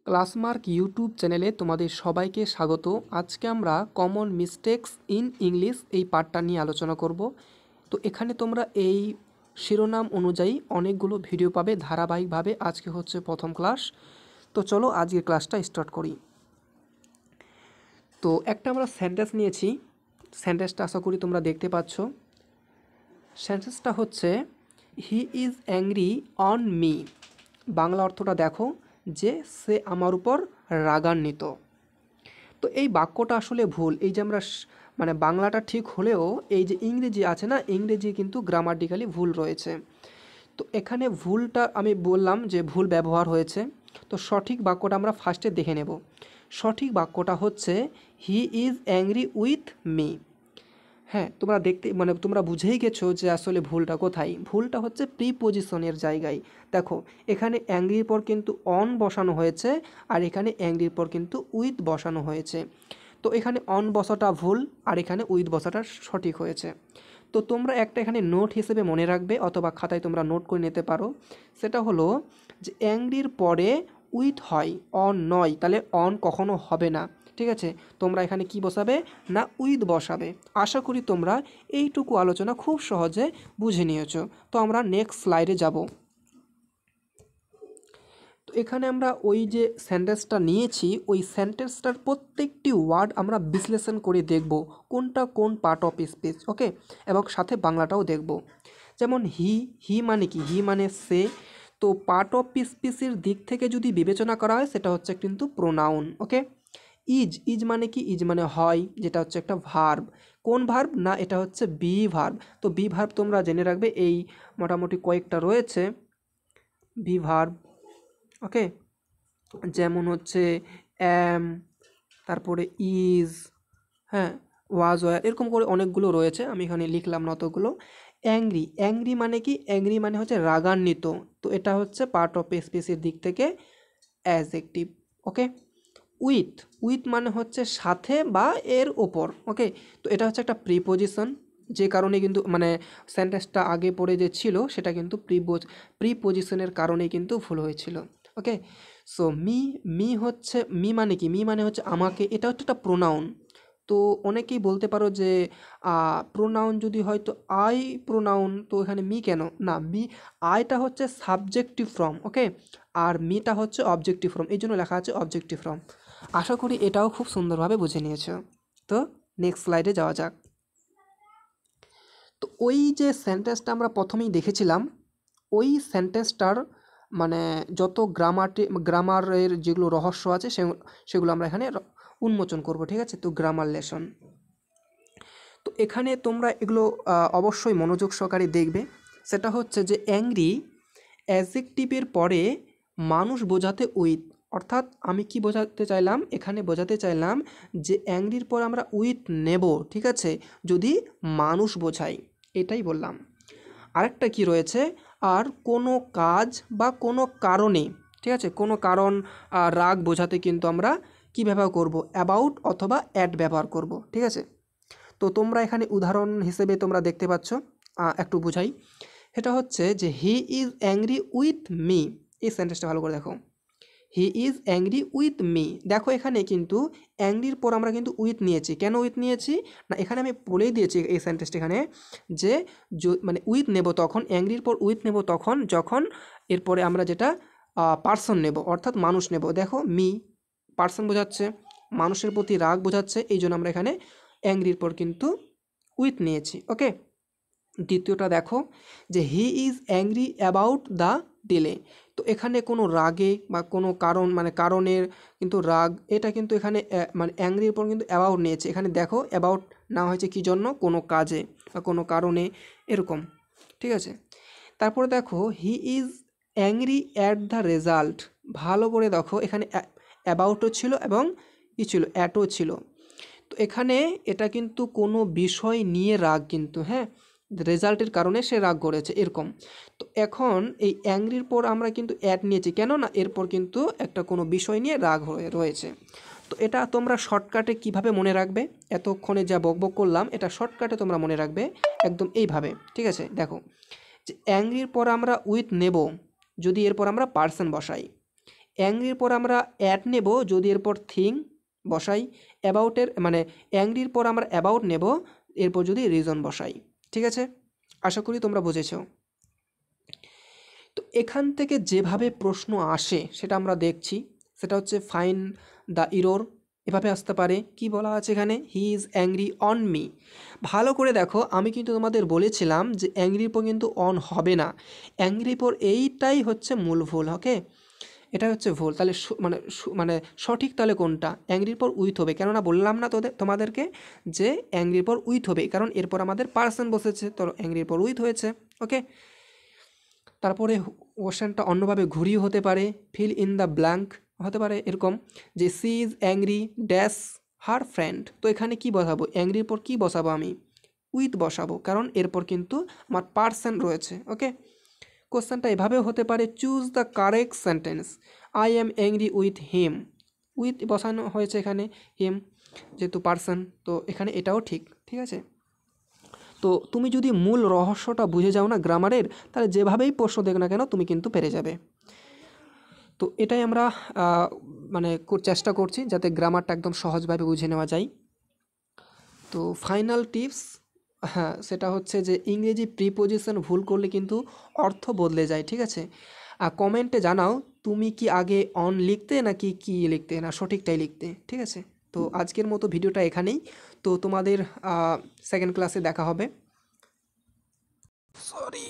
ক্লাসমার্ক YouTube চ্যানেলে তোমাদের সবাইকে স্বাগত। আজকে আমরা কমন মিস্টেকস ইন ইংলিশ এই পার্টটা নিয়ে আলোচনা করব। তো এখানে তোমরা এই শিরোনাম অনুযায়ী অনেকগুলো ভিডিও পাবে ধারাবাহিকভাবে। আজকে হচ্ছে প্রথম ক্লাস। তো চলো আজকের ক্লাসটা স্টার্ট করি। তো একটা আমরা সেন্টেন্স নিয়েছি, সেন্টেন্সটা আশা করি তোমরা দেখতে পাচ্ছ। সেন্টেন্সটা হচ্ছে he is angry on me. Bangla অর্থটা দেখো, যে সে আমার উপর রাগান্বিত। তো এই বাক্যটা আসলে ভুল। এই যে আমরা মানে বাংলাটা ঠিক হলেও এই যে ইংরেজি আছে না, ইংরেজি কিন্তু গ্রামাটিক্যালি ভুল রয়েছে। তো এখানে ভুলটা আমি বললাম যে ভুল ব্যবহার হয়েছে। তো সঠিক বাক্যটা আমরা ফার্স্টে দেখে নেব। সঠিক বাক্যটা হচ্ছে he is angry with me. হ্যাঁ, তোমরা দেখতে মানে তোমরা বুঝেই গেছো যে আসলে ভুলটা কোথায়। ভুলটা হচ্ছে প্রিপোজিশনের জায়গায়। দেখো এখানে অ্যাংরির পর কিন্তু অন বসানো হয়েছে, আর এখানে অ্যাংরির পর কিন্তু উইথ বসানো হয়েছে। তো এখানে অন বসাটা ভুল, আর এখানে উইথ বসাটা সঠিক হয়েছে। তো তোমরা একটা এখানে নোট হিসেবে মনে রাখবে, অথবা খাতায় তোমরা নোট করে নিতে পারো। সেটা হলো যে অ্যাংরির পরে উইথ হয়, অন নয়, তাহলে অন কখনো হবে না। ঠিক আছে, তোমরা এখানে কি বসাবে না উইথ বসাবে। আশা করি তোমরা এইটুকু আলোচনা খুব সহজে বুঝে নিয়েছো। তো আমরা নেক্সট স্লাইডে যাব। তো এখানে আমরা ওই যে সেন্টেন্সটা নিয়েছি, ওই সেন্টেন্সটার প্রত্যেকটি ওয়ার্ড আমরা বিশ্লেষণ করে দেখব কোনটা কোন পার্ট অফ স্পিচ। ওকে, এবং সাথে বাংলাটাও দেখব। যেমন হি মানে কি? হি মানে সে। তো পার্ট অফ স্পিচের দিক থেকে যদি বিবেচনা করা হয় সেটা হচ্ছে কিন্তু প্রোনাউন। ওকে, ইজ মানে কি? ইজ মানে হয়, যেটা হচ্ছে একটা ভার্ব। কোন ভার্ব? না, এটা হচ্ছে বি ভার্ব। তো বি ভার্ব তোমরা জেনে রাখবে, এই মোটামুটি কয়েকটা রয়েছে বি ভার্ব। ওকে, যেমন হচ্ছে অ্যাম, তারপরে ইজ, হ্যাঁ, ওয়াজ, ওয়ার, এরকম করে অনেকগুলো রয়েছে, আমি এখানে লিখলাম না অতগুলো। অ্যাংরি মানে কি? অ্যাংরি মানে হচ্ছে রাগান্বিত। তো এটা হচ্ছে পার্ট অফ স্পিচের দিক থেকে অ্যাডজেক্টিভ। ওকে, উইথ মানে হচ্ছে সাথে বা এর ওপর। ওকে, তো এটা হচ্ছে একটা প্রিপোজিশন, যে কারণে কিন্তু মানে সেন্টেন্সটা আগে পড়ে যে ছিল সেটা কিন্তু প্রিপোজিশনের কারণে কিন্তু ভুল হয়েছিল। ওকে, সো মি হচ্ছে, মি মানে কি? মি মানে হচ্ছে আমাকে, এটা হচ্ছে একটা প্রোনাউন। তো অনেকেই বলতে পারো যে প্রোনাউন যদি হয় তো আই প্রোনাউন, তো এখানে মি কেন? না, আইটা হচ্ছে সাবজেক্টিভ ফর্ম। ওকে, আর মিটা হচ্ছে অবজেক্টিভ ফর্ম, এই জন্য লেখা আছে অবজেক্টিভ ফর্ম। আশা করি এটাও খুব সুন্দরভাবে বুঝে নিয়েছো। তো নেক্সট স্লাইডে যাওয়া যাক। তো ওই যে সেন্টেন্সটা আমরা প্রথমেই দেখেছিলাম, ওই সেন্টেন্সটার মানে যত গ্রামারের যেগুলো রহস্য আছে সেগুলো আমরা এখানে উন্মোচন করব। ঠিক আছে, তো গ্রামার লেসন। তো এখানে তোমরা এগুলো অবশ্যই মনোযোগ সহকারে দেখবে। সেটা হচ্ছে যে অ্যাংরি অ্যাডজেক্টিভের পরে মানুষ বোঝাতে উইথ, অর্থাৎ আমি কি বোঝাতে চাইলাম? এখানে বোঝাতে চাইলাম যে অ্যাংরির পর আমরা উইথ নেব, ঠিক আছে, যদি মানুষ বোঝাই, এটাই বললাম। আরেকটা কি রয়েছে? আর কোনো কাজ বা কোনো কারণে, ঠিক আছে, কোনো কারণ রাগ বোঝাতে কিন্তু আমরা কি ব্যবহার করব? অ্যাবাউট অথবা অ্যাট ব্যবহার করব। ঠিক আছে, তো তোমরা এখানে উদাহরণ হিসেবে তোমরা দেখতে পাচ্ছ, একটু বুঝাই। এটা হচ্ছে যে he is angry with me. এই সেন্টেন্সটা ভালো করে দেখো, he is angry with me. দেখো এখানে কিন্তু অ্যাংরির পর আমরা কিন্তু উইথ নিয়েছি। কেন উইথ নিয়েছি? না, এখানে আমি বলেই দিয়েছি এই সেন্টেন্সটা এখানে, যে মানে উইথ নেব তখন, অ্যাংরির পর উইথ নেব তখন যখন এরপরে আমরা যেটা পার্সন নেব, অর্থাৎ মানুষ নেব। দেখো মি পার্সন বোঝাচ্ছে, মানুষের প্রতি রাগ বোঝাচ্ছে, এই জন্য আমরা এখানে অ্যাংরির পর কিন্তু উইথ নিয়েছি। ওকে, দ্বিতীয়টা দেখো যে he is angry about the delay. তো এখানে কোনো রাগে বা কোনো কারণ মানে কারণের কিন্তু রাগ, এটা কিন্তু এখানে মানে অ্যাংরির পর কিন্তু অ্যাবাউট নিয়েছে। এখানে দেখো অ্যাবাউট না হয়েছে কী জন্য? কোনো কাজে বা কোনো কারণে, এরকম। ঠিক আছে, তারপরে দেখো he is angry at the result. ভালো করে দেখো, এখানে অ্যাবাউটও ছিল এবং কী ছিল? অ্যাটও ছিল। তো এখানে এটা কিন্তু কোনো বিষয় নিয়ে রাগ কিন্তু, হ্যাঁ, রেজাল্টের কারণে সে রাগ করেছে, এরকম। তো এখন এই অ্যাংরির পর আমরা কিন্তু অ্যাট নিয়েছি, কেন না এরপর কিন্তু একটা কোনো বিষয় নিয়ে রাগ হয়ে রয়েছে। তো এটা তোমরা শর্টকাটে কিভাবে মনে রাখবে? এতক্ষণে যা বকবক করলাম এটা শর্টকাটে তোমরা মনে রাখবে একদম এইভাবে। ঠিক আছে, দেখো যে অ্যাংরির পর আমরা উইথ নেব যদি এরপর আমরা পার্সন বসাই, অ্যাংরির পর আমরা অ্যাট নেব যদি এরপর থিং বসাই, অ্যাবাউটের মানে অ্যাংরির পর আমরা অ্যাবাউট নেব এরপর যদি রিজন বসাই। ঠিক আছে, আশা করি তোমরা বুঝেছো। তো এখান থেকে যেভাবে প্রশ্ন আসে সেটা আমরা দেখছি, সেটা হচ্ছে ফাইন দ্য ইরোর, এভাবে আসতে পারে। কি বলা আছে এখানে, he is angry on me. ভালো করে দেখো, আমি কিন্তু তোমাদের বলেছিলাম যে অ্যাংরির পর কিন্তু অন হবে না, অ্যাংরির পর এইটাই হচ্ছে মূল ভুল। ওকে, এটা হচ্ছে ভুল। তাহলে মানে সঠিক তাহলে কোনটা, অ্যাংরির পর উইথ হবে। কেননা বললাম না তোমাদেরকে যে অ্যাংরির পর উইথ হবে, কারণ এরপর আমাদের পার্সন বসেছে, তো অ্যাংরির পর উইথ হয়েছে। ওকে, তারপরে কোশ্চেনটা অন্যভাবে ঘুরিয়ে হতে পারে, ফিল ইন দ্য ব্ল্যাঙ্ক হতে পারে এরকম যে she is angry dash her friend. তো এখানে কি বসাবো, অ্যাংরির পর কি বসাবো, আমি উইথ বসাবো, কারণ এরপর কিন্তু আমার পার্সন রয়েছে। ওকে, কোশ্চেনটা এভাবেও হতে পারে, choose the correct sentence, I am angry with him. With বসানো হয়েছে এখানে, হিম যেহেতু পার্সন, তো এখানে এটাও ঠিক। ঠিক আছে, তো তুমি যদি মূল রহস্যটা বুঝে যাও না গ্রামারের, তাহলে যেভাবেই প্রশ্ন দেখ না কেন তুমি কিন্তু পেরে যাবে। তো এটাই আমরা মানে চেষ্টা করছি যাতে গ্রামারটা একদম সহজভাবে বুঝে নেওয়া যায়। তো ফাইনাল টিপস, হ্যাঁ, সেটা হচ্ছে যে ইংরেজি প্রিপোজিশন ভুল করলে কিন্তু অর্থ বদলে যায়। ঠিক আছে, আর কমেন্টে জানাও তুমি কি আগে অন লিখতে নাকি কি লিখতে, না সঠিকটাই লিখতে। ঠিক আছে, তো আজকের মতো ভিডিওটা এখানেই। তো তোমাদের সেকেন্ড ক্লাসে দেখা হবে। সরি।